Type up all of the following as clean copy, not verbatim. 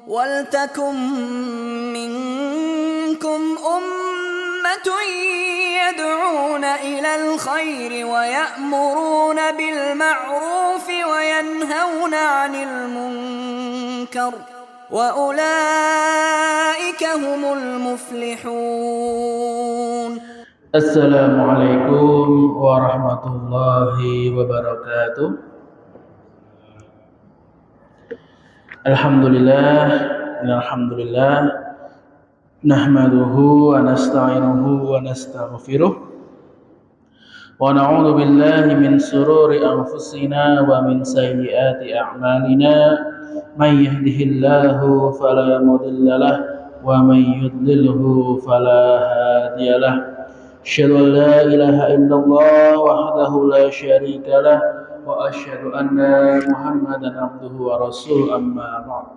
وَلْتَكُن مِّنكُمْ أُمَّةٌ يَدْعُونَ إِلَى الْخَيْرِ وَيَأْمُرُونَ بِالْمَعْرُوفِ وَيَنْهَوْنَ عَنِ الْمُنكَرِ وَأُولَئِكَ هُمُ الْمُفْلِحُونَ. Assalamualaikum warahmatullahi wabarakatuh. Alhamdulillah nahmaduhu wa nasta'inuhu wa nastaghfiruh wa na'udzu billahi min shururi anfusina wa min sayyiati a'malina. May yahdihillahu fala mudhillalah wa may yudlilhu fala hadiyalah. Asyhadu an la ilaha illallah wahdahu la syarika lah wa asyhadu anna Muhammadan abduhu wa rasuluh, amma ba'd.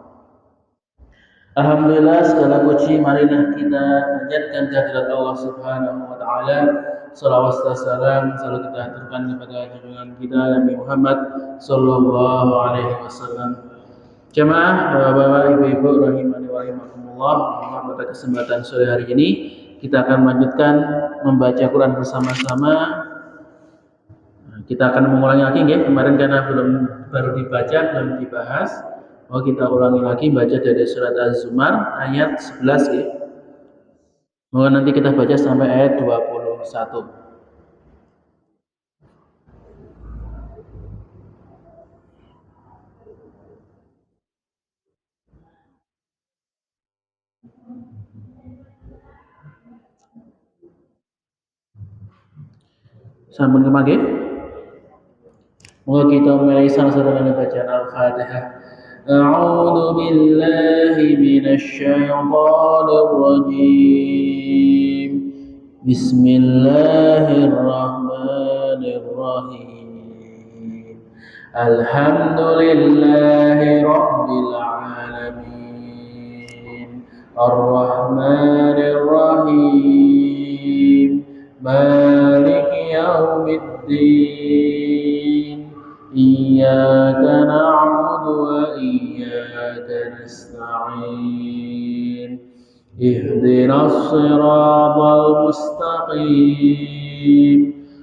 Alhamdulillah, segala puji marilah kita panjatkan kehadirat Allah Subhanahu wa taala. Shalawat dan salam selalu kita aturkan kepada junjungan kita Nabi Muhammad sallallahu alaihi wasallam. Jemaah, Bapak-bapak, Ibu-ibu rahimani wa rahimakumullah, pada kesempatan sore hari ini kita akan melanjutkan membaca Quran bersama-sama. Kita akan mengulangi lagi ya, kemarin karena baru dibaca, belum dibahas. Kita ulangi lagi baca dari surat Az-Zumar ayat 11 ya. Moga nanti kita baca sampai ayat 21. Sampun kemana? Moga kita mulai sama-sama dengan bacaan Al-Fatihah. A'udzu billahi minasy syaithanir rajim. Bismillahirrahmanirrahim. Alhamdulillahi rabbil alamin. Ar-Rahmanir Rahim. Maliki yaumiddin. Iyyaka na'budu wa iyyaka nasta'in. Ihdinas siratal mustaqim.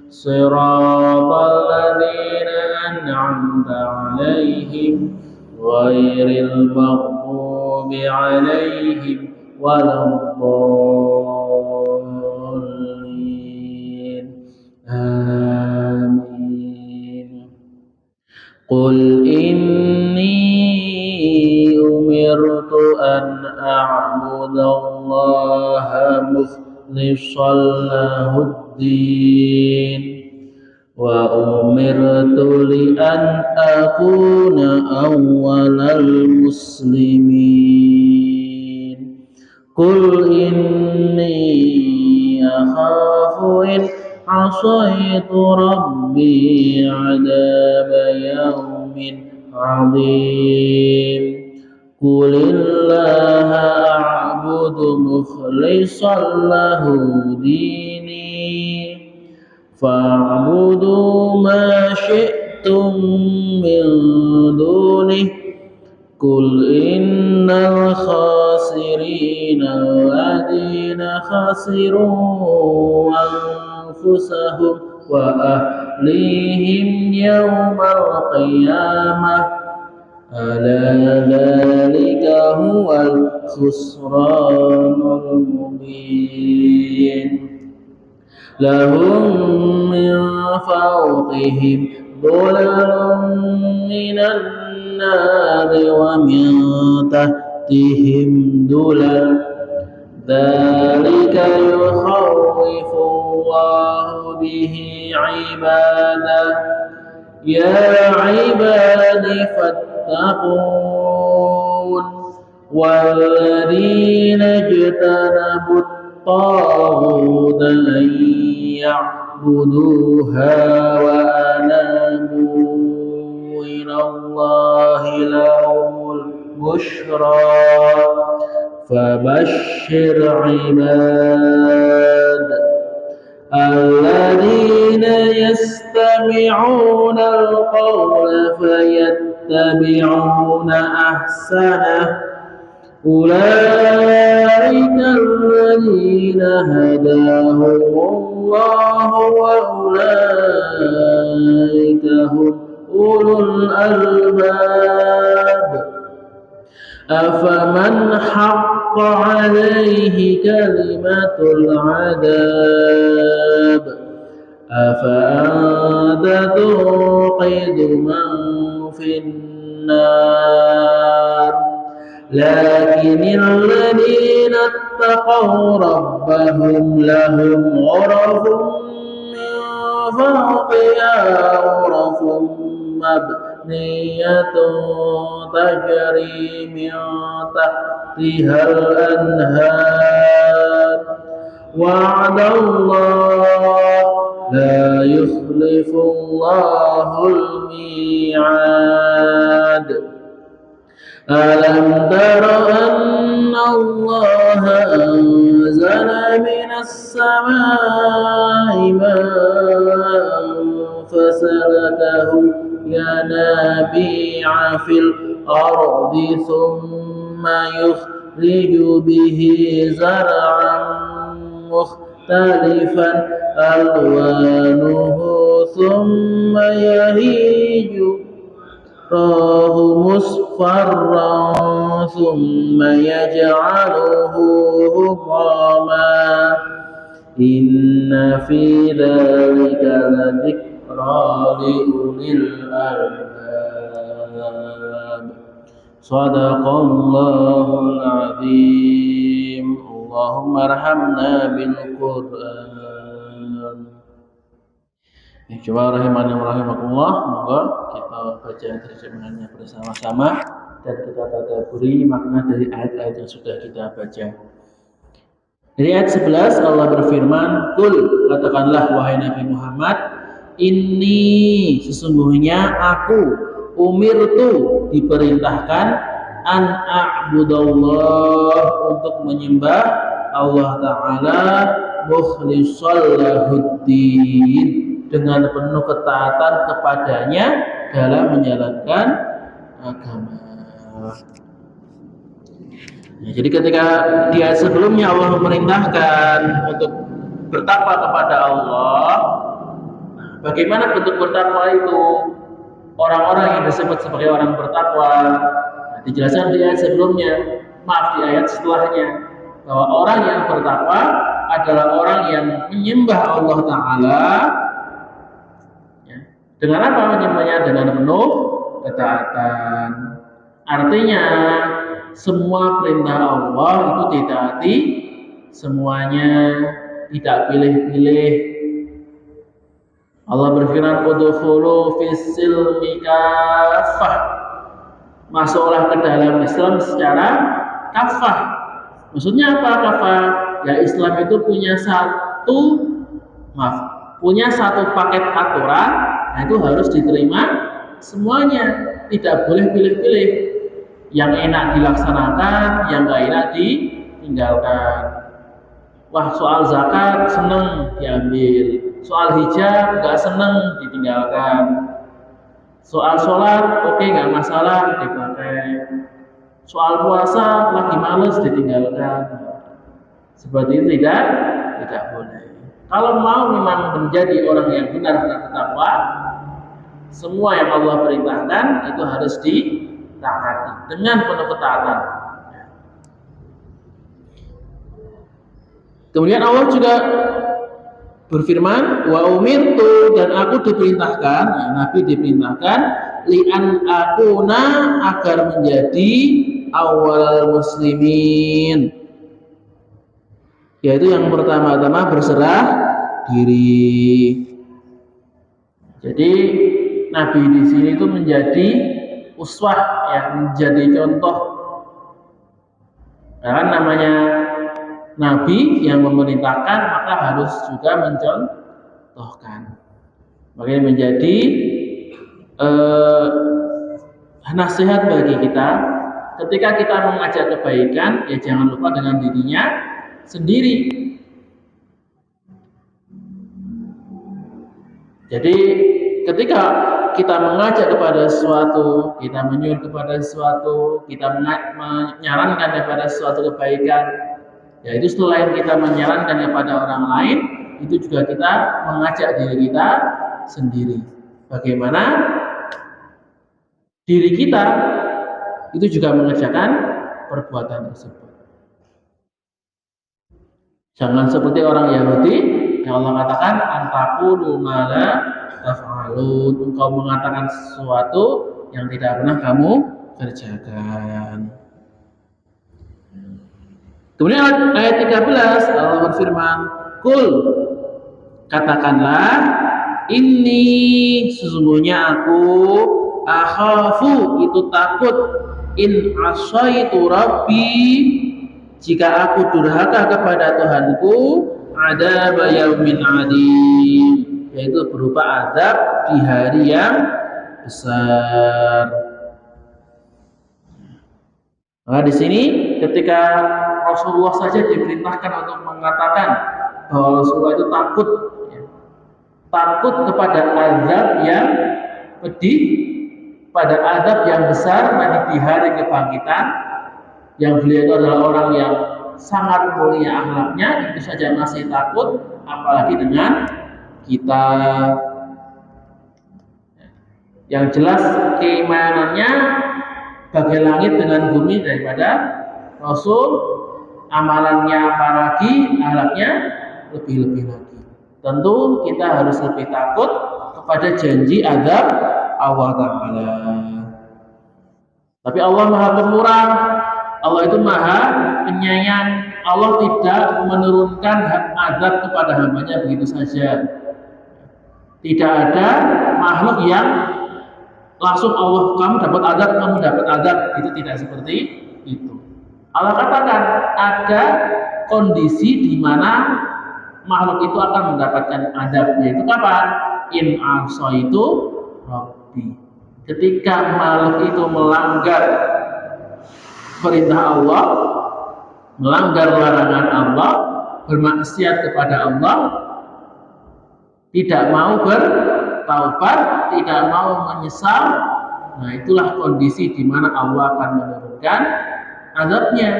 Siratal ladzina an'amta 'alaihim ghairil maghdubi 'alaihim waladdallin. Amin. Qul inni umirtu an a'budallaha mukhlishan lahuddin wa umirtu li an akuna awwalal muslimin. Qul inni akhafu in asaitu rabbi 'adaba yaumin 'adzim. Qulillaha a'budu mukhlishan lahu dini fa'budu ma syi'tum min dunih. Qul innal khasirina alladhina khasiru anfusahum wa ahlihim yawmal qiyamah. Ala dzalika huwal khusranul mubin. Lahum min fawqihim dhulalun minan nari wa min tahtihim dhulal. Dzalika yukhawwifu Allahu bihi 'ibadah. Ya 'ibadi fattaqun. Walladzina ijtanabut طاغوت أن يعبدوها وأنابوا إلى الله لهم البشرى فبشر عباد الذين يستمعون القول فيتبعون أحسنه أولئك الذين هداهم الله وأولئك هم أولو الألباب أفمن حق عليه كلمة العذاب أفأنت توقظ من في النار لكن الذين اتقوا ربهم لهم غرف من فوقها غرف مبنية تجري من تحتها الأنهار وعد الله لا يخلف الله الميعاد ألم تر أن الله أنزل من السماء ماء فسلكه ينابيع في الأرض ثم يخرج به زرعا مختلفا ألوانه ثم يهيج تراه مصفرا ثم يجعله حطاما إن في ذلك لذكرى لأولي الألباب صدق الله العظيم اللهم ارحمنا بالقرآن. Coba rahimani wa rahimakumullah, moga kita baca terjemahannya bersama-sama dan kita tadabburi makna dari ayat-ayat yang sudah kita baca. Dari ayat 11 Allah berfirman, "Qul, katakanlah wahai Nabi Muhammad, inni sesungguhnya aku umirtu diperintahkan an a'budallah untuk menyembah Allah Ta'ala mukhlishal lahuddin dengan penuh ketaatan kepadanya dalam menjalankan agama. Ya, jadi ketika di ayat sebelumnya Allah memerintahkan untuk bertakwa kepada Allah, bagaimana bentuk bertakwa itu? Orang-orang yang disebut sebagai orang bertakwa dijelaskan di ayat sebelumnya, di ayat setelahnya, bahwa orang yang bertakwa adalah orang yang menyembah Allah Ta'ala. Dengan apa menyembahnya? Dengan penuh ketaatan. Artinya semua perintah Allah itu ditaati, semuanya tidak pilih-pilih. Allah berfirman, "Udkhulu fis-silmi kaffah." Masuklah ke dalam Islam secara kafah. Maksudnya apa kafah? Ya Islam itu punya satu paket aturan, nah itu harus diterima semuanya, tidak boleh pilih-pilih. Yang enak dilaksanakan, yang gak enak ditinggalkan. Wah, soal zakat seneng diambil, soal hijab gak seneng ditinggalkan, soal sholat oke gak masalah dipakai, soal puasa lagi males ditinggalkan. Seperti itu tidak boleh. Kalau mau memang menjadi orang yang benar-benar bertakwa, semua yang Allah perintahkan itu harus ditaati dengan penuh ketaatan. Kemudian Allah juga berfirman, wa umirtu, dan aku diperintahkan, ya, Nabi diperintahkan li'an akuna, agar menjadi awal muslimin, yaitu yang pertama-tama berserah diri. Jadi Nabi di sini itu menjadi uswah, ya, menjadi contoh. Karena namanya Nabi yang memerintahkan, maka harus juga mencontohkan. Makanya menjadi nasihat bagi kita ketika kita mengajak kebaikan, ya jangan lupa dengan dirinya sendiri. Jadi ketika kita mengajak kepada sesuatu, kita menyuruh kepada sesuatu, kita menyarankan kepada suatu kebaikan, yaitu selain kita menyarankan kepada orang lain, itu juga kita mengajak diri kita sendiri. Bagaimana diri kita itu juga mengerjakan perbuatan tersebut. Jangan seperti orang Yahudi yang Allah katakan antaqulu ma la taf'alun, engkau mengatakan sesuatu yang tidak pernah kamu kerjakan. Kemudian ayat 13 Allah berfirman, "Qul," katakanlah, "Inni," sesungguhnya aku, "akhafu," itu takut, "in asaitu rabbi," jika aku durhaka kepada Tuhanku, "adzab yaumin adim," yaitu berupa azab di hari yang besar. Maka di sini ketika Rasulullah saja diperintahkan untuk mengatakan bahwa Rasulullah itu takut kepada azab yang pedih, pada azab yang besar nanti di hari kebangkitan, yang beliau itu adalah orang yang sangat mulia akhlaknya, itu saja masih takut, apalagi dengan kita. Yang jelas keimanannya bagai langit dengan bumi daripada Rasul, amalannya apalagi, akhlaknya lebih-lebih lagi. Tentu kita harus lebih takut kepada janji azab Allah Ta'ala. Tapi Allah Maha Pemurah, Allah itu Maha Penyayang. Allah tidak menurunkan azab kepada hambanya begitu saja. Tidak ada makhluk yang langsung Allah, kamu dapat azab, kamu dapat azab, itu tidak seperti itu. Allah katakan ada kondisi di mana makhluk itu akan mendapatkan azab, yaitu kapan? In asaitu rabbi, ketika makhluk itu melanggar perintah Allah, melanggar larangan Allah, bermaksiat kepada Allah, tidak mau bertaubat, tidak mau menyesal, nah itulah kondisi di mana Allah akan menurunkan azabnya.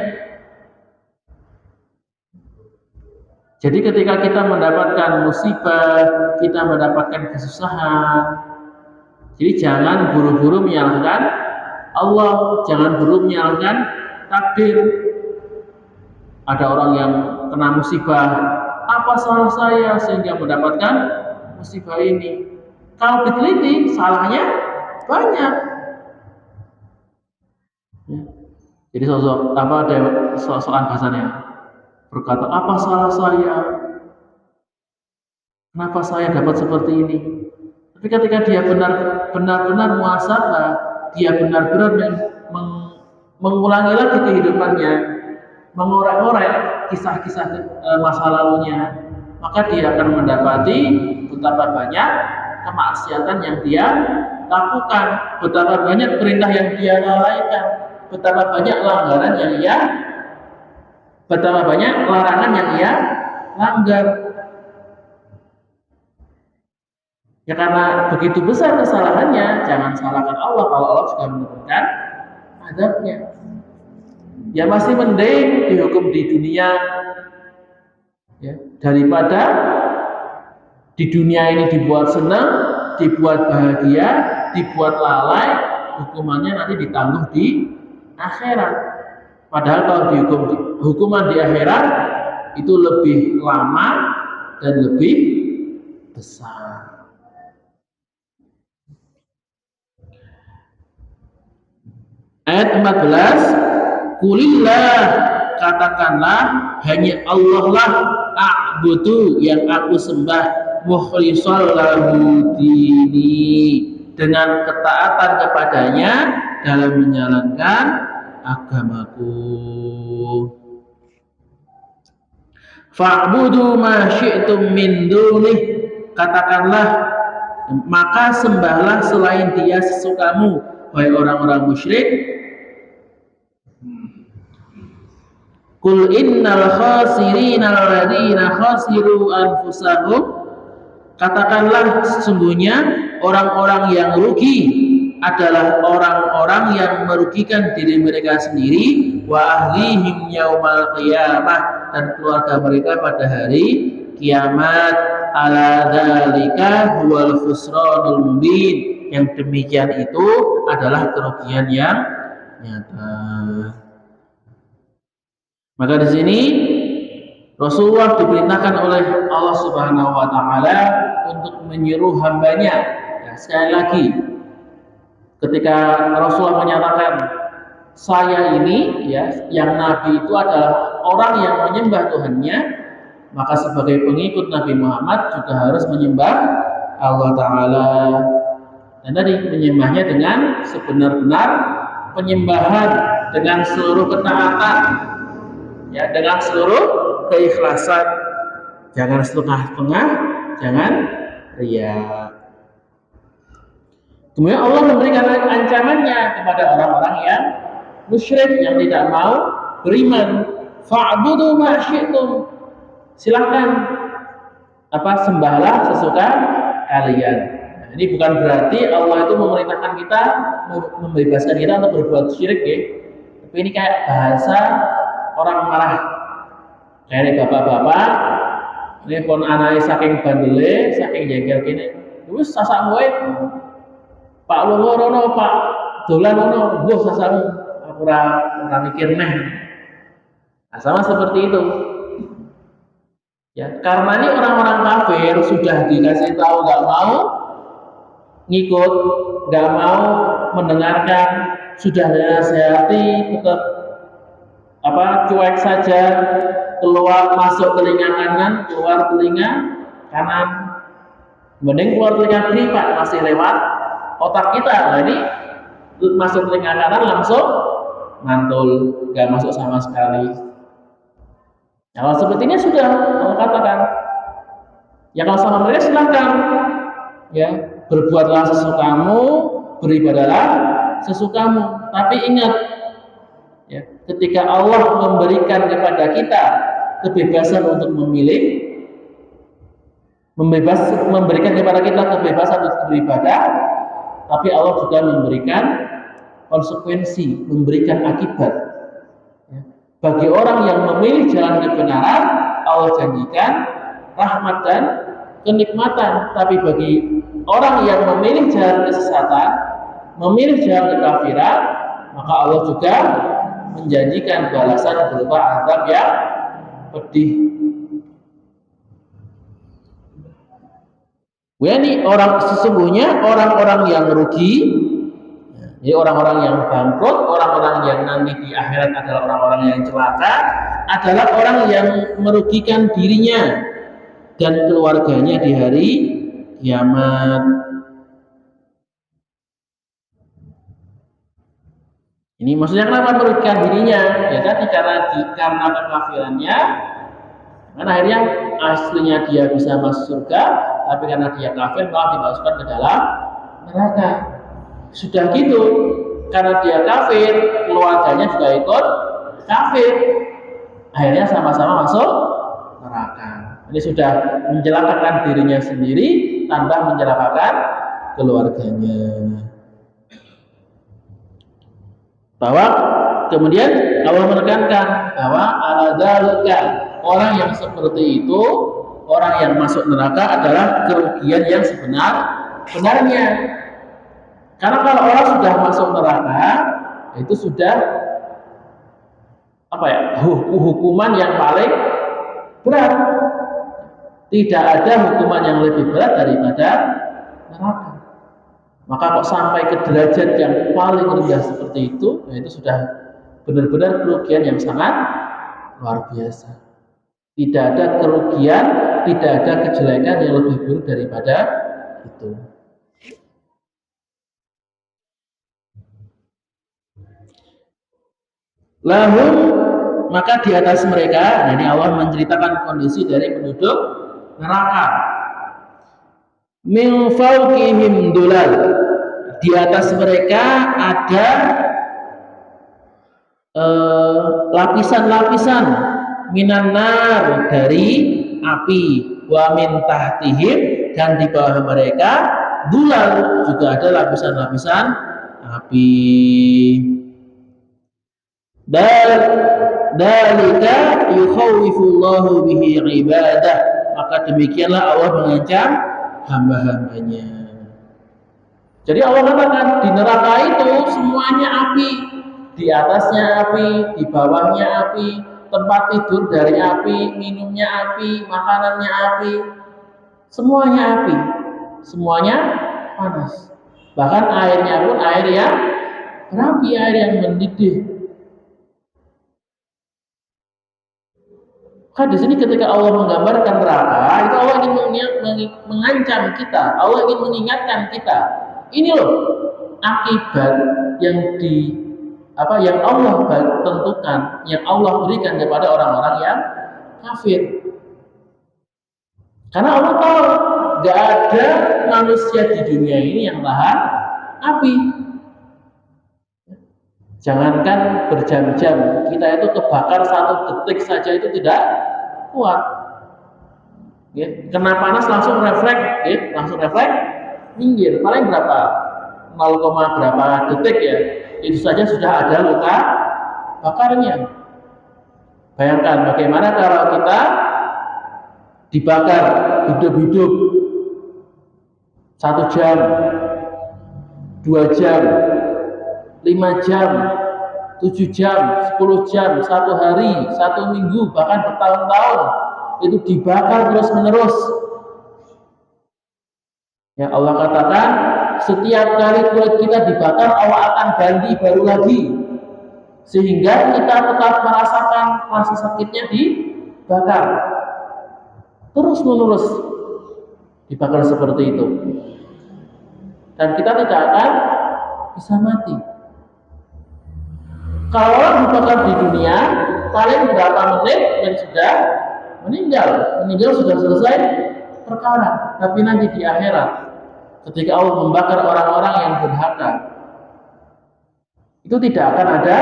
Jadi ketika kita mendapatkan musibah, kita mendapatkan kesusahan, jadi jangan buru-buru menyalahkan Allah, jangan buru menyalahkan takdir. Ada orang yang kena musibah, apa salah saya sehingga mendapatkan musibah ini? Kalau diteliti, salahnya banyak. Ya. Jadi soal bahasanya berkata, apa salah saya? Kenapa saya dapat seperti ini? Tapi ketika dia benar-benar muhasabah, dia benar-benar mengulangi lagi kehidupannya, mengorek-orek kisah-kisah masa lalunya, maka dia akan mendapati betapa banyak kemaksiatan yang dia lakukan, betapa banyak perintah yang dia lalaikan, betapa banyak larangan yang ia langgar. Ya karena begitu besar kesalahannya, jangan salahkan Allah kalau Allah sudah menurunkan azabnya. Ya masih mending dihukum di dunia, ya, daripada di dunia ini dibuat senang, dibuat bahagia, dibuat lalai, hukumannya nanti ditangguh di akhirat. Padahal kalau hukuman di akhirat itu lebih lama dan lebih besar. Ayat 14, "Qulillah," katakanlah, hanya Allah lah a'budu, yang aku sembah, mukhlishan lahu dini, dengan ketaatan kepadanya dalam menjalankan agamaku. Fa'budu ma syi'tum min dunih, katakanlah, maka sembahlah selain dia sesukamu, wahai orang-orang musyrik. Qul innal khasirina alladziina khasiru anfusahum, katakanlah sesungguhnya orang-orang yang rugi adalah orang-orang yang merugikan diri mereka sendiri wa ahlihim yaumal qiyamah, dan keluarga mereka pada hari kiamat. Ala dzalika huwal khusranul mubin, yang demikian itu adalah kerugian yang nyata. Maka di sini Rasulullah diperintahkan oleh Allah Subhanahu wa taala untuk menyuruh hambanya. Ya, sekali lagi, ketika Rasulullah menyatakan saya ini ya, yang nabi itu adalah orang yang menyembah Tuhannya, maka sebagai pengikut Nabi Muhammad juga harus menyembah Allah taala. Dan tadi menyembahnya dengan sebenar-benar penyembahan, dengan seluruh ketaatan, ya, dengan seluruh keikhlasan, jangan setengah-setengah, jangan riya. Kemudian Allah memberikan ancamannya kepada orang-orang yang musyrik, yang tidak mau beriman. Fa'budu ma syi'tum, silakan sembahlah sesuka kalian. Nah, ini bukan berarti Allah itu memerintahkan kita, membebaskan kita untuk berbuat syirik ya. Tapi ini kayak bahasa orang marah. Kayak bapak-bapak, ini pun anaknya saking bandele, saking jengkel gini, wis sasak wae. Pak lunga rono, Pak dolan rono, mbuh sasakmu. Aku ora mikir neh. Nah, sama seperti itu. Ya, karena ini orang-orang kafir sudah dikasih tahu nggak mau ngikut, nggak mau mendengarkan, sudah dinasihati tetap cuek saja, keluar masuk telinga kanan, keluar telinga kanan. Mending keluar telinga kiri Pak, masih lewat otak kita. Nah, ini masuk telinga kanan langsung mantul, nggak masuk sama sekali. Kalau seperti ini sudah Allah katakan, ya kalau sama mereka silakan, ya berbuatlah sesukamu, beribadahlah sesukamu. Tapi ingat, ya, ketika Allah memberikan kepada kita kebebasan untuk memilih, memberikan kepada kita kebebasan untuk beribadah, tapi Allah juga memberikan konsekuensi, memberikan akibat. Bagi orang yang memilih jalan kebenaran, Allah janjikan rahmat dan kenikmatan. Tapi bagi orang yang memilih jalan kesesatan, memilih jalan kekafiran, maka Allah juga menjanjikan balasan berupa azab yang pedih. Ini sesungguhnya orang-orang yang rugi, jadi orang-orang yang bangkrut, orang-orang yang nanti di akhirat adalah orang-orang yang celaka, adalah orang yang merugikan dirinya dan keluarganya di hari kiamat. Ini maksudnya kenapa merugikan dirinya? Ya tadi karena kekafirannya, kan akhirnya aslinya dia bisa masuk surga, tapi karena dia kafir malah dimasukkan ke dalam neraka. Sudah gitu, karena dia kafir, keluarganya juga ikut kafir, akhirnya sama-sama masuk neraka. Ini sudah mencelakakan dirinya sendiri, tambah mencelakakan keluarganya. Bahwa kemudian Allah menekankan bahwa ala-dzalika, orang yang seperti itu, orang yang masuk neraka adalah kerugian yang sebenarnya. Karena kalau orang sudah masuk neraka, itu sudah hukuman yang paling berat. Tidak ada hukuman yang lebih berat daripada neraka. Maka kok sampai ke derajat yang paling rendah seperti itu, itu sudah benar-benar kerugian yang sangat luar biasa. Tidak ada kerugian, tidak ada kejelekan yang lebih buruk daripada itu. Lahum, maka di atas mereka, nah ini Allah menceritakan kondisi dari penduduk neraka. Min fawqihim dulal, di atas mereka ada lapisan-lapisan minan nar, dari api, wa min tahtihim, dan di bawah mereka gulal, juga ada lapisan-lapisan api. Dalika yukhawifullahu bihi ibadah, maka demikianlah Allah mengancam hamba-hambanya. Jadi Allah katakan di neraka itu semuanya api, di atasnya api, di bawahnya api, tempat tidur dari api, minumnya api, makanannya api, semuanya api, semuanya panas. Bahkan airnya pun air yang berapi, air yang mendidih. Kan di sini ketika Allah menggambarkan neraka, itu Allah ingin mengancam kita, Allah ingin mengingatkan kita. Ini loh akibat yang yang Allah tentukan, yang Allah berikan kepada orang-orang yang kafir. Karena Allah tahu gak ada manusia di dunia ini yang tahan api. Jangankan berjam-jam, kita itu kebakar 1 detik saja itu tidak kuat. Ya, kena panas langsung refleks, minggir. Paling berapa? 0, berapa detik ya? Itu saja sudah ada luka bakarnya. Bayangkan bagaimana kalau kita dibakar hidup-hidup 1 jam, 2 jam, 5 jam, 7 jam, 10 jam, 1 hari, 1 minggu, bahkan bertahun-tahun itu dibakar terus menerus. Ya Allah katakan setiap kali kulit kita dibakar Allah akan ganti baru lagi, sehingga kita tetap merasakan rasa sakitnya dibakar terus menerus, dibakar seperti itu, dan kita tidak akan bisa mati. Kalau orang dibakar di dunia, paling berapa menit dan sudah meninggal sudah selesai perkara. Tapi nanti di akhirat, ketika Allah membakar orang-orang yang durhaka, itu tidak akan ada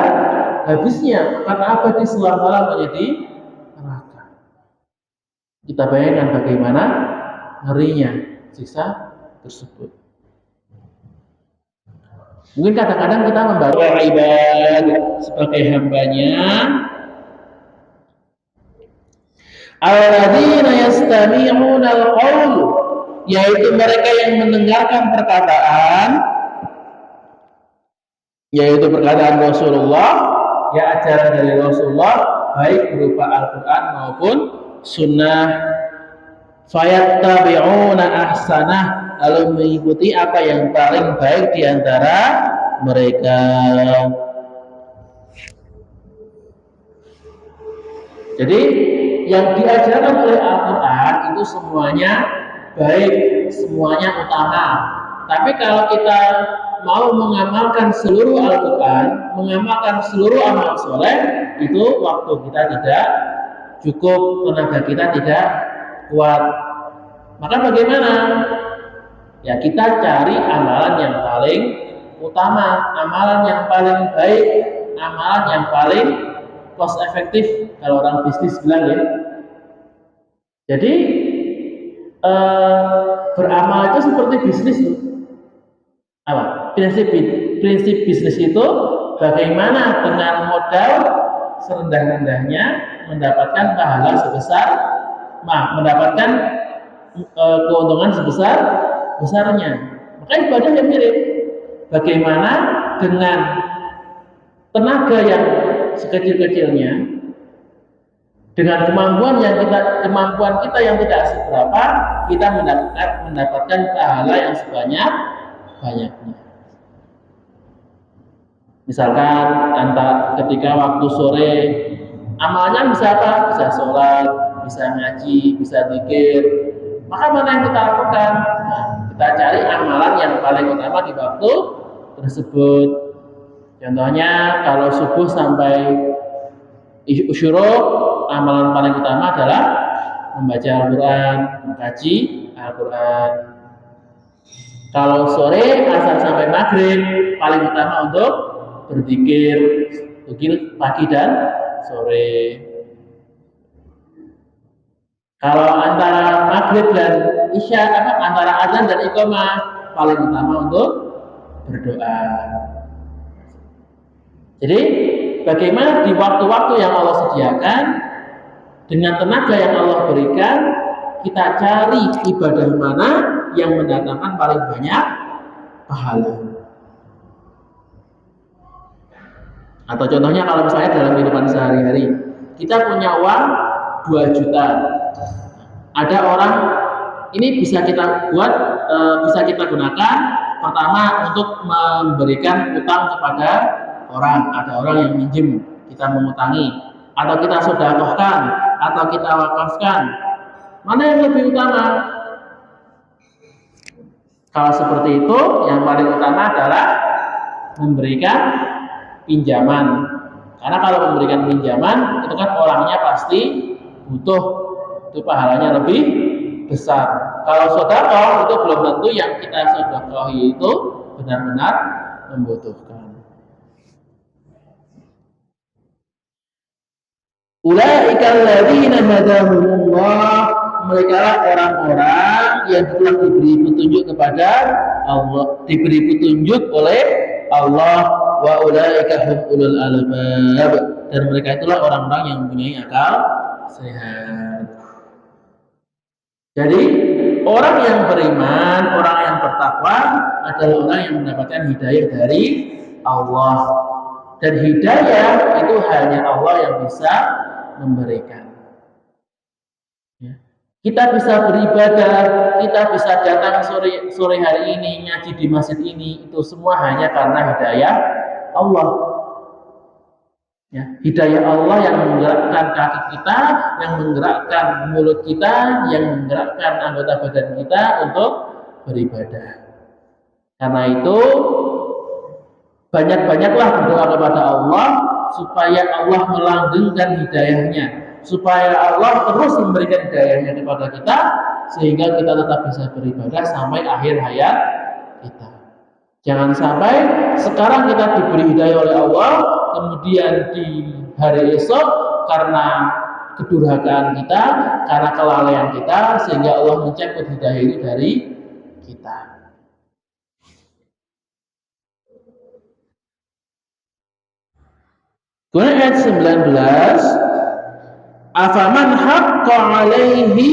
habisnya, karena abadi selama-lamanya di neraka. Kita bayangkan bagaimana ngerinya siksa tersebut. Mungkin kadang-kadang kita membaca ibadah sebagai hambanya, alladzina yastami'una al-qaul, yaitu mereka yang mendengarkan perkataan, yaitu perkataan Rasulullah, ya ajaran dari Rasulullah, baik berupa Al-Quran maupun sunnah, fayattabi'una ahsanah, lalu mengikuti apa yang paling baik di antara mereka. Jadi yang diajarkan oleh Al-Quran itu semuanya baik, semuanya utama. Tapi kalau kita mau mengamalkan seluruh Al-Quran, mengamalkan seluruh amal soleh, itu waktu kita tidak cukup, tenaga kita tidak kuat. Maka bagaimana? Ya kita cari amalan yang paling utama, amalan yang paling baik, amalan yang paling cost efektif, kalau orang bisnis bilang ya. Jadi beramal itu seperti bisnis. Apa? Prinsip bisnis itu bagaimana dengan modal serendah-rendahnya mendapatkan pahala sebesar, mendapatkan keuntungan sebesar-besarnya. Maka ibadah yang mirip. Bagaimana dengan tenaga yang sekecil-kecilnya, dengan kemampuan kita yang tidak seberapa, kita mendapatkan pahala yang sebanyak-banyaknya. Misalkan ketika waktu sore, amalnya bisa apa? Bisa sholat, bisa ngaji, bisa zikir. Maka mana yang kita lakukan? Nah, kita cari amalan yang paling utama di waktu tersebut. Contohnya kalau subuh sampai syuruk, amalan paling utama adalah membaca Al-Quran, mengkaji Al-Quran. Kalau sore, asar sampai maghrib, paling utama untuk berzikir pagi dan sore. Kalau antara maghrib dan isya, antara azan dan iqamah, paling utama untuk berdoa. Jadi bagaimana di waktu-waktu yang Allah sediakan, dengan tenaga yang Allah berikan, kita cari ibadah mana yang mendatangkan paling banyak pahala. Atau contohnya kalau misalnya dalam kehidupan sehari-hari, kita punya uang 2 juta. Ada orang, ini bisa kita buat, bisa kita gunakan pertama untuk memberikan utang kepada orang. Ada orang yang minjem, kita mengutangi, atau kita sedekahkan, atau kita wakafkan. Mana yang lebih utama? Kalau seperti itu, yang paling utama adalah memberikan pinjaman. Karena kalau memberikan pinjaman, itu kan orangnya pasti butuh, itu pahalanya lebih besar. Kalau sedekah itu belum tentu yang kita sedekahi itu benar-benar membutuhkan. Ulaika alladzina hadahumullah, mereka lah orang-orang yang telah diberi petunjuk kepada Allah, diberi petunjuk oleh Allah. Wa ulaika hum ulul albab, dan mereka itulah orang-orang yang mempunyai akal sehat. Jadi orang yang beriman, orang yang bertakwa adalah orang yang mendapatkan hidayah dari Allah. Dan hidayah itu hanya Allah yang bisa memberikan. Kita bisa beribadah, kita bisa datang sore hari ini, ngaji di masjid ini, itu semua hanya karena hidayah Allah. Ya, hidayah Allah yang menggerakkan kaki kita, yang menggerakkan mulut kita, yang menggerakkan anggota badan kita untuk beribadah. Karena itu banyak-banyaklah berdoa kepada Allah supaya Allah melanggengkan hidayahnya, supaya Allah terus memberikan hidayahnya kepada kita, sehingga kita tetap bisa beribadah sampai akhir hayat kita. Jangan sampai sekarang kita diberi hidayah oleh Allah, kemudian di hari esok karena kedurhakaan kita, karena kelalaian kita, sehingga Allah mencabut hidayah itu dari kita. Kemudian ayat 19, afaman haqqa alaihi,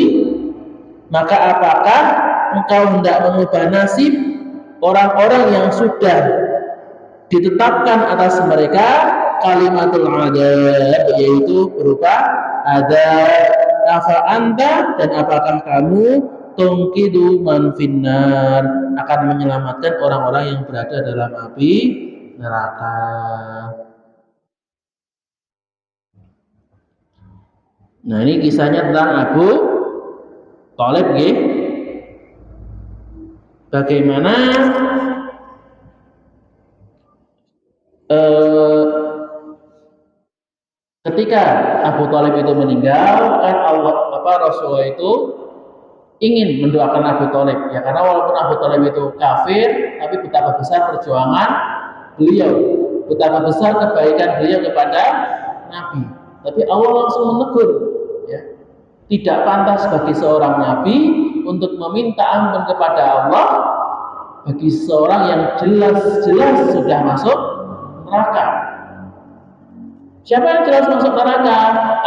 maka apakah engkau hendak mengubah nasib orang-orang yang sudah ditetapkan atas mereka kalimatul adab, yaitu berupa adab. Afa anta, dan apakah kamu tungkidu man finnar, akan menyelamatkan orang-orang yang berada dalam api neraka. Nah, ini kisahnya tentang Abu Thalib, bagaimana ketika Abu Thalib itu meninggal, kan Rasulullah itu ingin mendoakan Abu Thalib, ya, karena walaupun Abu Thalib itu kafir, tapi betapa besar perjuangan beliau, betapa besar kebaikan beliau kepada Nabi. Tapi Allah langsung menegur, ya, tidak pantas bagi seorang Nabi untuk meminta ampun kepada Allah bagi seorang yang jelas-jelas sudah masuk neraka. Siapa yang jelas masuk neraka?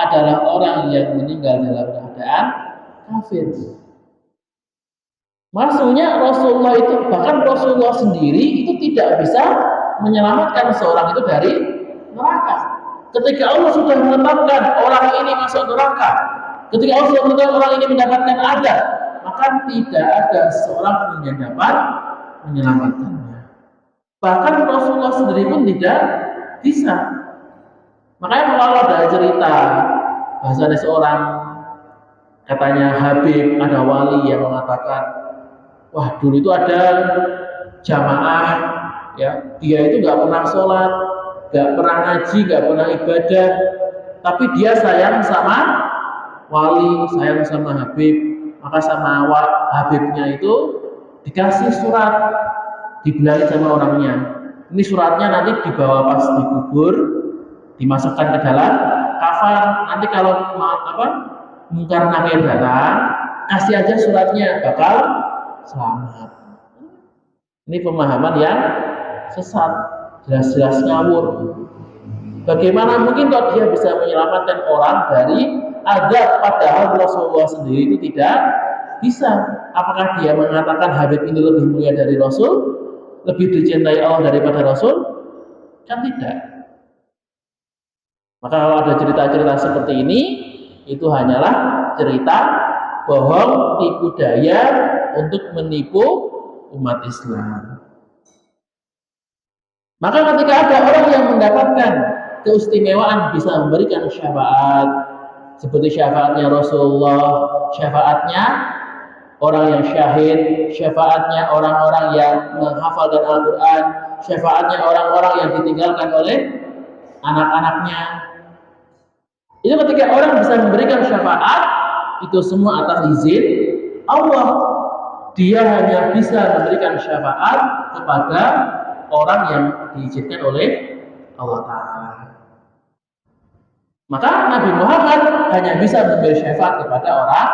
Adalah orang yang meninggal dalam keadaan kafir. Maksudnya Rasulullah itu, bahkan Rasulullah sendiri itu tidak bisa menyelamatkan seorang itu dari neraka. Ketika Allah sudah menetapkan orang ini masuk neraka, ketika Allah sudah menetapkan orang ini mendapatkan azab, maka tidak ada seorang pun yang dapat menyelamatkannya. Bahkan Rasulullah sendiri pun tidak bisa. Makanya kalau ada cerita bahasanya seorang, katanya Habib, ada wali yang mengatakan, wah dulu itu ada jamaah, ya, dia itu nggak pernah sholat, nggak pernah ngaji, nggak pernah ibadah, tapi dia sayang sama wali, sayang sama Habib, maka sama Habibnya itu dikasih surat, dibilangin sama orangnya, ini suratnya nanti dibawa pas dikubur, dimasukkan ke dalam kafan, nanti kalau mungkar nakir datang, kasih aja suratnya, bakal selamat. Ini pemahaman yang sesat, jelas-jelas ngawur. Bagaimana mungkin kok dia bisa menyelamatkan orang dari azab, padahal Rasulullah sendiri itu tidak bisa? Apakah dia mengatakan Habib ini lebih mulia dari Rasul, lebih dicintai Allah daripada Rasul? Kan tidak. Maka kalau ada cerita-cerita seperti ini, itu hanyalah cerita bohong, tipu daya untuk menipu umat Islam. Maka ketika ada orang yang mendapatkan keistimewaan bisa memberikan syafaat seperti syafaatnya Rasulullah, syafaatnya orang yang syahid, syafaatnya orang-orang yang menghafalkan Al-Quran, syafaatnya orang-orang yang ditinggalkan oleh anak-anaknya. Itu ketika orang bisa memberikan syafaat, itu semua atas izin Allah. Dia hanya bisa memberikan syafaat kepada orang yang diizinkan oleh Allah Ta'ala. Maka Nabi Muhammad hanya bisa memberi syafaat kepada orang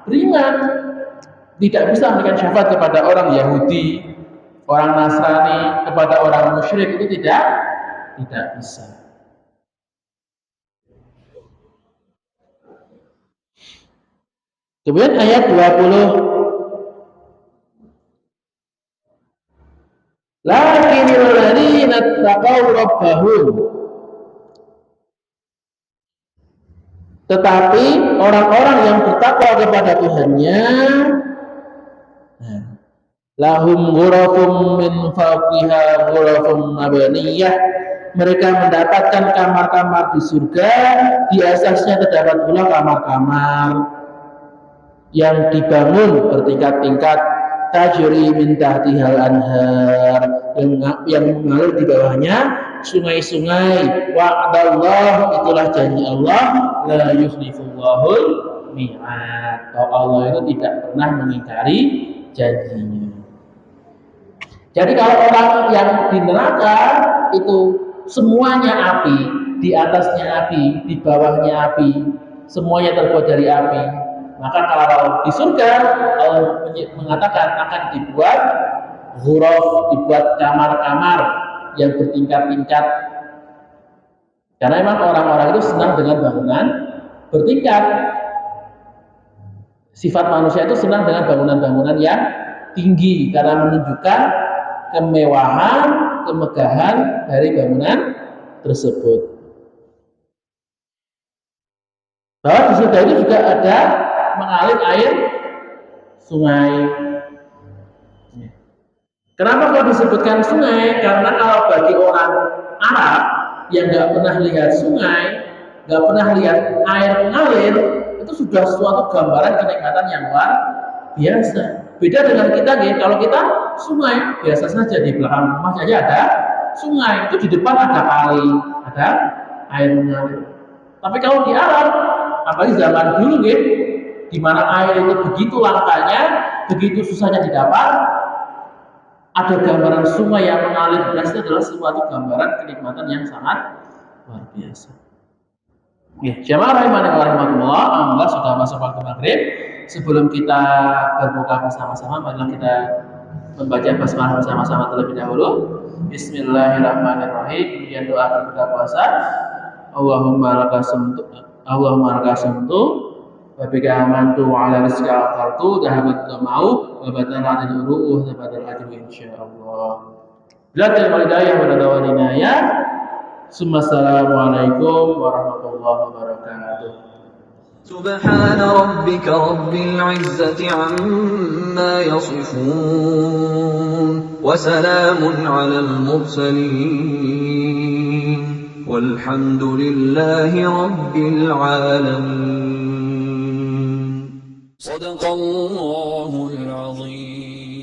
beriman, tidak bisa memberikan syafaat kepada orang Yahudi, orang Nasrani, kepada orang musyrik, itu tidak bisa. Kemudian ayat 20, lakinnal ladzina taqaw rabbahum, tetapi orang-orang yang bertakwa kepada Tuhannya, lahum ghurafum min fawqiha ghurafum mabniyah, mereka mendapatkan kamar-kamar di surga, di atasnya terdapat pula kamar-kamar yang dibangun bertingkat-tingkat, tajri min tahtihal anhar, yang mengalir di bawahnya sungai-sungai. Wa'adallah, itulah janji Allah, la yukhlifullahul mi'ad, Allah itu tidak pernah mengingkari janjinya. Jadi kalau orang yang di neraka itu semuanya api, di atasnya api, di bawahnya api, semuanya terbuat dari api, maka kalau di surga Allah mengatakan akan dibuat ghuraf, dibuat kamar-kamar yang bertingkat-tingkat. Karena memang orang-orang itu senang dengan bangunan bertingkat. Sifat manusia itu senang dengan bangunan-bangunan yang tinggi karena menunjukkan kemewahan, kemegahan dari bangunan tersebut. Bahwa di surga itu juga ada mengalir air sungai. Kenapa kok disebutkan sungai? Karena kalau bagi orang Arab yang nggak pernah lihat sungai, nggak pernah lihat air mengalir, itu sudah suatu gambaran kenikmatan yang luar biasa. Beda dengan kita, kalau kita sungai biasa saja, di belakang rumah saja ada sungai, itu di depan ada kali, ada air mengalir. Tapi kalau di Arab, apalagi zaman dulu, di mana air itu begitu langkanya, begitu susahnya didapat, ada gambaran sungai yang mengalir deras. Itu adalah suatu gambaran kenikmatan yang sangat luar biasa. Jamaah rahimani wa rahimakumullah, alhamdulillah sudah masuk waktu maghrib. Sebelum kita berbuka bersama-sama, marilah kita membaca basmalah bersama-sama terlebih dahulu. Bismillahirrahmanirrahim. Kemudian doa berbuka puasa. Allahumma lakasumtu wa bika amantu wa ala rizqika aftartu dhahabat ma'u wa batala anil uru'uh zabatal ajru insyaallah. Billahi walidayah wa radawalina. Assalamualaikum warahmatullahi wabarakatuh. سبحان ربك رب العزة عما يصفون وسلام على المرسلين والحمد لله رب العالمين. صدق الله العظيم.